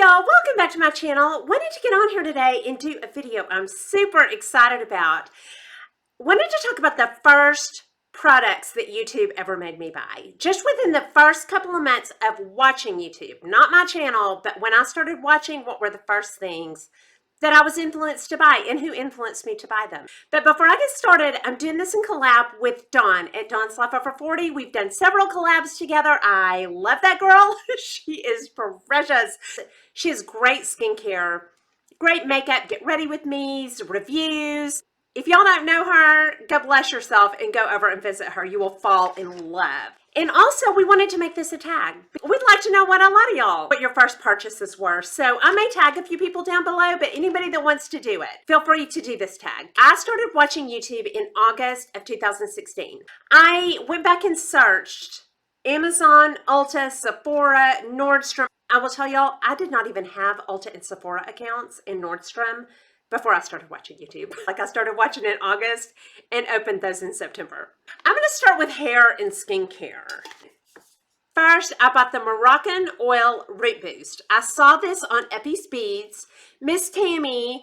y'all, welcome back to my channel. Wanted to get on here today and do a video I'm super excited about. Wanted to talk about the first products that YouTube ever made me buy. Just within the first couple of months of watching YouTube, not my channel, but when I started watching, what were the first things that I was influenced to buy and who influenced me to buy them. But before I get started, I'm doing this in collab with Dawn at Dawn's Life Over 40. We've done several collabs together. I love that girl. She is precious. She has great skincare, great makeup, get ready with me's, reviews. If y'all don't know her, go bless yourself and go over and visit her. You will fall in love. And also, we wanted to make this a tag. We'd like to know what your first purchases were. So I may tag a few people down below, but anybody that wants to do it, feel free to do this tag. I started watching YouTube in August of 2016. I went back and searched Amazon, Ulta, Sephora, Nordstrom. I will tell y'all, I did not even have Ulta and Sephora accounts in Nordstrom before I started watching YouTube. Like, I started watching in August and opened those in September. I'm going to start with hair and skincare. First, I bought the Moroccan Oil Root Boost. I saw this on Epi's Beads. Miss Tammy,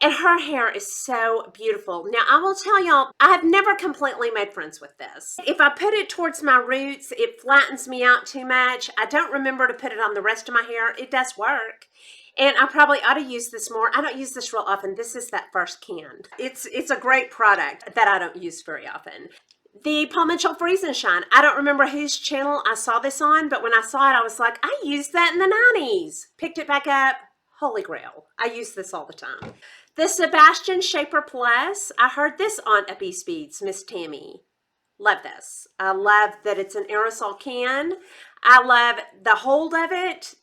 and her hair is so beautiful. Now, I will tell y'all, I have never completely made friends with this. If I put it towards my roots, it flattens me out too much. I don't remember to put it on the rest of my hair. It does work. And I probably ought to use this more. I don't use this real often. This is that first can. It's a great product that I don't use very often. The Paul Mitchell Freeze and Shine. I don't remember whose channel I saw this on, but when I saw it, I was like, I used that in the 90s. Picked it back up. Holy grail. I use this all the time. The Sebastian Shaper Plus. I heard this on Epi's Beads, Miss Tammy. Love this. I love that it's an aerosol can. I love the hold of it.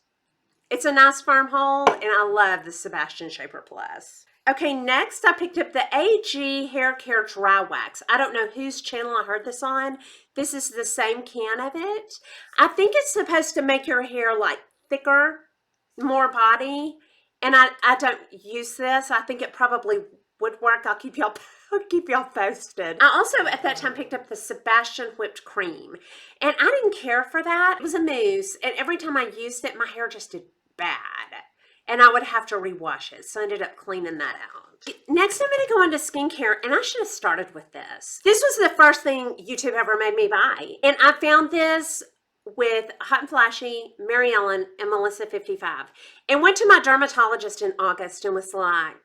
It's a nice firm hold, and I love the Sebastian Shaper Plus. Okay, next I picked up the AG Hair Care Dry Wax. I don't know whose channel I heard this on. This is the same can of it. I think it's supposed to make your hair like thicker, more body, and I don't use this. I think it probably would work. I'll keep y'all posted. I also at that time picked up the Sebastian Whipped Cream, and I didn't care for that. It was a mousse, and every time I used it, my hair just did bad, and I would have to rewash it, so I ended up cleaning that out. Next, I'm going to go on to skincare, and I should have started with this. This was the first thing YouTube ever made me buy, and I found this with Hot and Flashy, Mary Ellen, and Melissa 55, and went to my dermatologist in August and was like,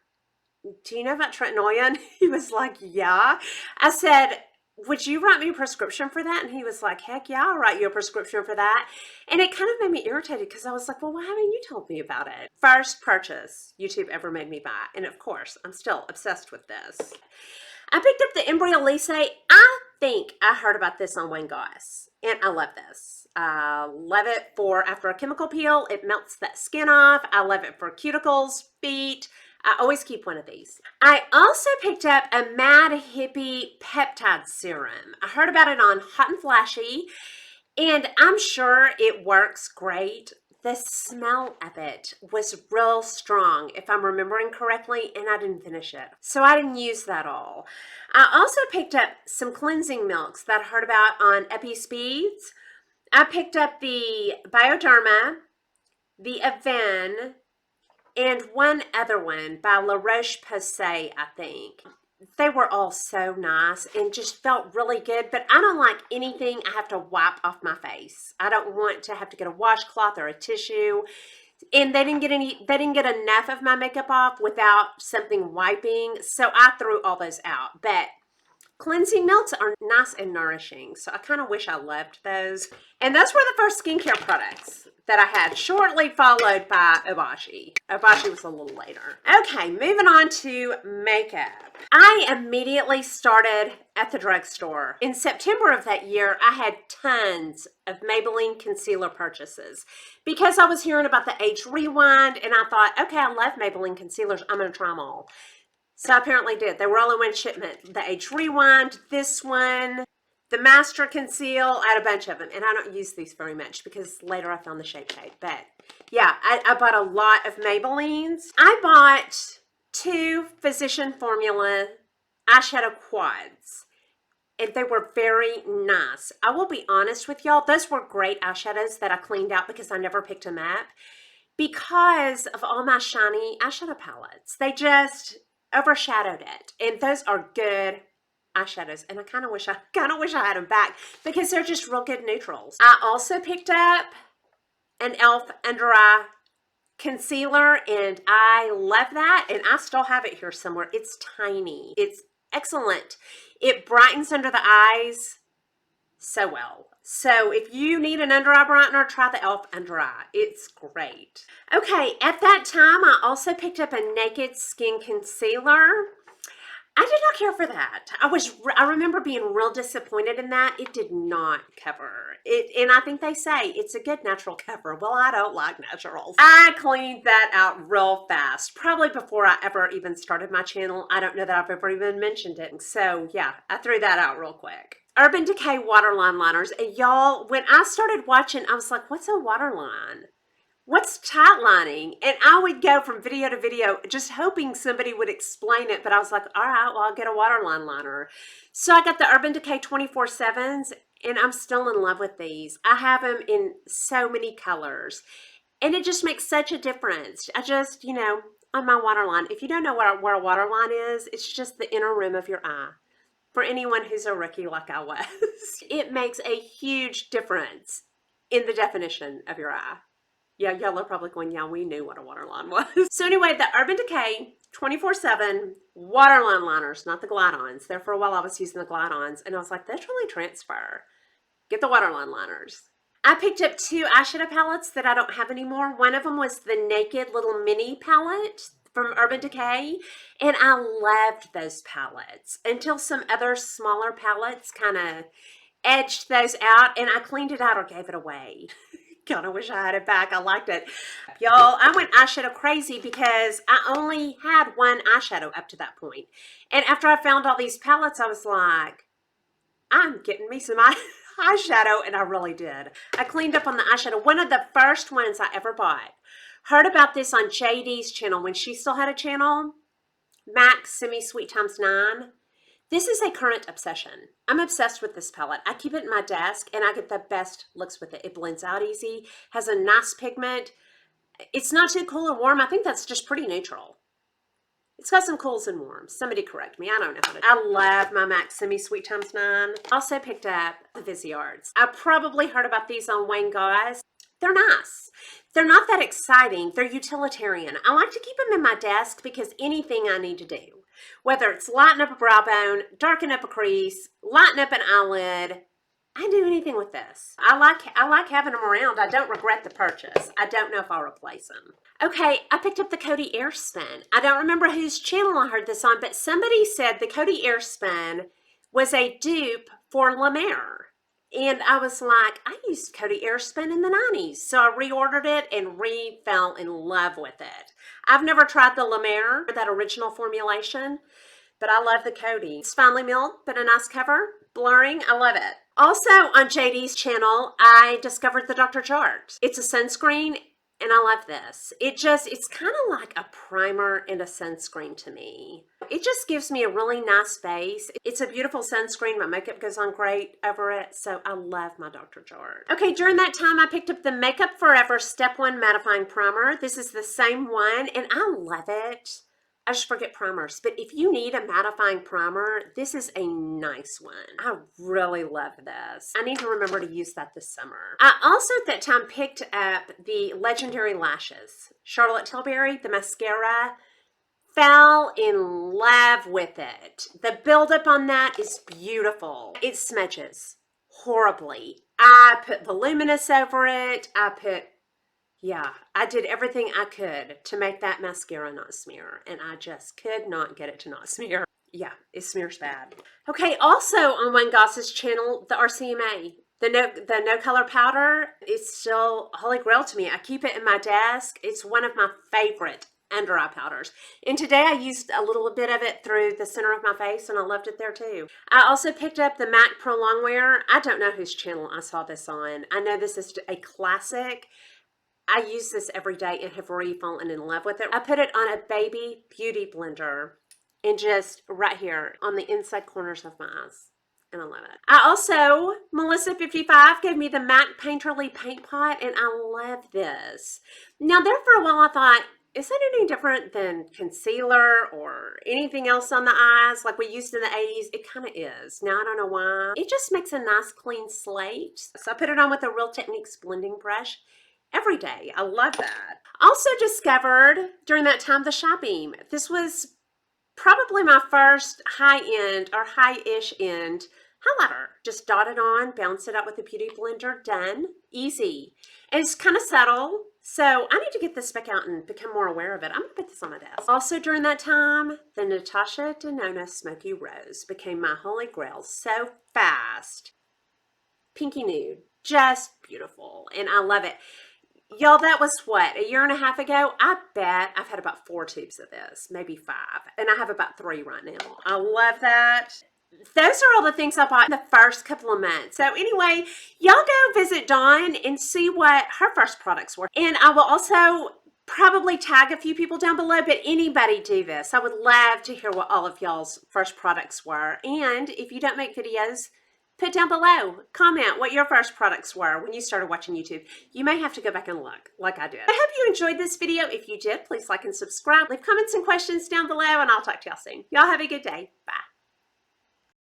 do you know about Tretinoin? He was like, yeah. I said, would you write me a prescription for that? And he was like, heck yeah, I'll write you a prescription for that. And it kind of made me irritated because I was like, well, why haven't you told me about it? First purchase YouTube ever made me buy. And of course, I'm still obsessed with this. I picked up the Embryolisse. I think I heard about this on Wayne Goss, and I love this. I love it for after a chemical peel. It melts that skin off. I love it for cuticles, feet. I always keep one of these. I also picked up a Mad Hippie Peptide Serum. I heard about it on Hot and Flashy, and I'm sure it works great. The smell of it was real strong, if I'm remembering correctly, and I didn't finish it. So I didn't use that all. I also picked up some cleansing milks that I heard about on Epi's Beads. I picked up the Bioderma, the Aven, and one other one by La Roche-Posay, I think. They were all so nice and just felt really good, but I don't like anything I have to wipe off my face. I don't want to have to get a washcloth or a tissue. And they didn't get enough of my makeup off without something wiping, so I threw all those out. But cleansing milks are nice and nourishing, so I kind of wish I loved those. And those were the first skincare products that I had, shortly followed by Obashi. Obashi was a little later. Okay, moving on to makeup. I immediately started at the drugstore. In September of that year, I had tons of Maybelline concealer purchases because I was hearing about the Age Rewind, and I thought, okay, I love Maybelline concealers. I'm going to try them all. So I apparently did. They were all in one shipment. The Age Rewind, this one, the Master Conceal. I had a bunch of them, and I don't use these very much because later I found the Shape Shade. But yeah, I bought a lot of Maybellines. I bought 2 Physician Formula eyeshadow quads, and they were very nice. I will be honest with y'all, those were great eyeshadows that I cleaned out because I never picked them up. because of all my shiny eyeshadow palettes. They just overshadowed it. And those are good eyeshadows. And I kind of wish I had them back because they're just real good neutrals. I also picked up an e.l.f. under eye concealer, and I love that, and I still have it here somewhere. It's tiny. It's excellent. It brightens under the eyes so well. So if you need an under eye brightener, try the e.l.f. under eye. It's great. Okay, at that time, I also picked up a Naked Skin Concealer. I did not care for that. I remember being real disappointed in that. It did not cover it, and I think they say it's a good natural cover. Well, I don't like naturals. I cleaned that out real fast, probably before I ever even started my channel. I don't know that I've ever even mentioned it. So yeah, I threw that out real quick. Urban Decay waterline liners, and y'all, when I started watching, I was like, what's a waterline? What's tight lining? And I would go from video to video just hoping somebody would explain it, but I was like, all right, well, I'll get a waterline liner. So I got the Urban Decay 24/7s, and I'm still in love with these. I have them in so many colors, and it just makes such a difference. I just, you know, on my waterline, if you don't know where a waterline is, it's just the inner rim of your eye. For anyone who's a rookie like I was, it makes a huge difference in the definition of your eye. Yeah, y'all are probably going, yeah, we knew what a waterline was. So anyway, the Urban Decay 24/7 waterline liners, not the glide-ons. There for a while I was using the glide-ons, and I was like, that's really transfer. Get the waterline liners. I picked up 2 eyeshadow palettes that I don't have anymore. One of them was the Naked Little Mini palette from Urban Decay, and I loved those palettes until some other smaller palettes kind of edged those out, and I cleaned it out or gave it away. Kind of wish I had it back. I liked it. Y'all, I went eyeshadow crazy because I only had one eyeshadow up to that point. And after I found all these palettes, I was like, I'm getting me some eyeshadow, and I really did. I cleaned up on the eyeshadow. One of the first ones I ever bought. Heard about this on JD's channel when she still had a channel. MAC Semi-Sweet x9. This is a current obsession. I'm obsessed with this palette. I keep it in my desk, and I get the best looks with it. It blends out easy, has a nice pigment. It's not too cool or warm. I think that's just pretty neutral. It's got some cools and warms. Somebody correct me. I don't know how to. I love my MAC Semi-Sweet x9. Also picked up the Visearts. I probably heard about these on Wayne Guys. They're nice. They're not that exciting. They're utilitarian. I like to keep them in my desk because anything I need to do, whether it's lighten up a brow bone, darken up a crease, lighten up an eyelid, I can do anything with this. I like having them around. I don't regret the purchase. I don't know if I'll replace them. Okay, I picked up the Coty Airspin. I don't remember whose channel I heard this on, but somebody said the Coty Airspin was a dupe for La Mer. And I was like, I used Coty Airspin in the 90s. So I reordered it and fell in love with it. I've never tried the La Mer, that original formulation, but I love the Coty. It's finely milled, but a nice cover. Blurring, I love it. Also on JD's channel, I discovered the Dr. Jart. It's a sunscreen, and I love this. It's kind of like a primer and a sunscreen to me. It just gives me a really nice base. It's a beautiful sunscreen. My makeup goes on great over it, so I love my Dr. Jart. Okay, during that time, I picked up the Makeup Forever Step 1 Mattifying Primer. This is the same one, and I love it. I just forget primers, but if you need a mattifying primer, this is a nice one. I really love this. I need to remember to use that this summer. I also at that time picked up the Legendary Lashes. Charlotte Tilbury, the mascara. Fell in love with it. The buildup on that is beautiful. It smudges horribly. I put voluminous over it. Yeah, I did everything I could to make that mascara not smear, and I just could not get it to not smear. Yeah, it smears bad. Okay, also on Wayne Goss's channel, the RCMA, the no color powder is still holy grail to me. I keep it in my desk. It's one of my favorite under eye powders. And today I used a little bit of it through the center of my face, and I loved it there too. I also picked up the MAC Pro Longwear. I don't know whose channel I saw this on. I know this is a classic. I use this every day and have really fallen in love with it. I put it on a baby beauty blender and just right here on the inside corners of my eyes. and I love it. I also, Melissa55 gave me the MAC Painterly Paint Pot, and I love this. Now, there for a while I thought, is that any different than concealer or anything else on the eyes like we used in the 80s? It kind of is. Now, I don't know why. It just makes a nice clean slate. So I put it on with a Real Techniques blending brush every day. I love that. Also discovered during that time the ShyBeam. This was probably my first high-end or high-ish end highlighter. Just dot it on, bounce it out with a beauty blender, done. Easy. And it's kind of subtle, so I need to get this back out and become more aware of it. I'm going to put this on my desk. Also during that time, the Natasha Denona Smoky Rose became my holy grail so fast. Pinky nude, just beautiful, and I love it. Y'all, that was what, a year and a half ago? I bet I've had about 4 tubes of this, maybe 5, and I have about 3 right now. I love that. Those are all the things I bought in the first couple of months. So anyway, y'all go visit Dawn and see what her first products were. And I will also probably tag a few people down below, but anybody do this. I would love to hear what all of y'all's first products were. And if you don't make videos, put down below, comment what your first products were when you started watching YouTube. You may have to go back and look like I did. I hope you enjoyed this video. If you did, please like and subscribe. Leave comments and questions down below, and I'll talk to y'all soon. Y'all have a good day. Bye.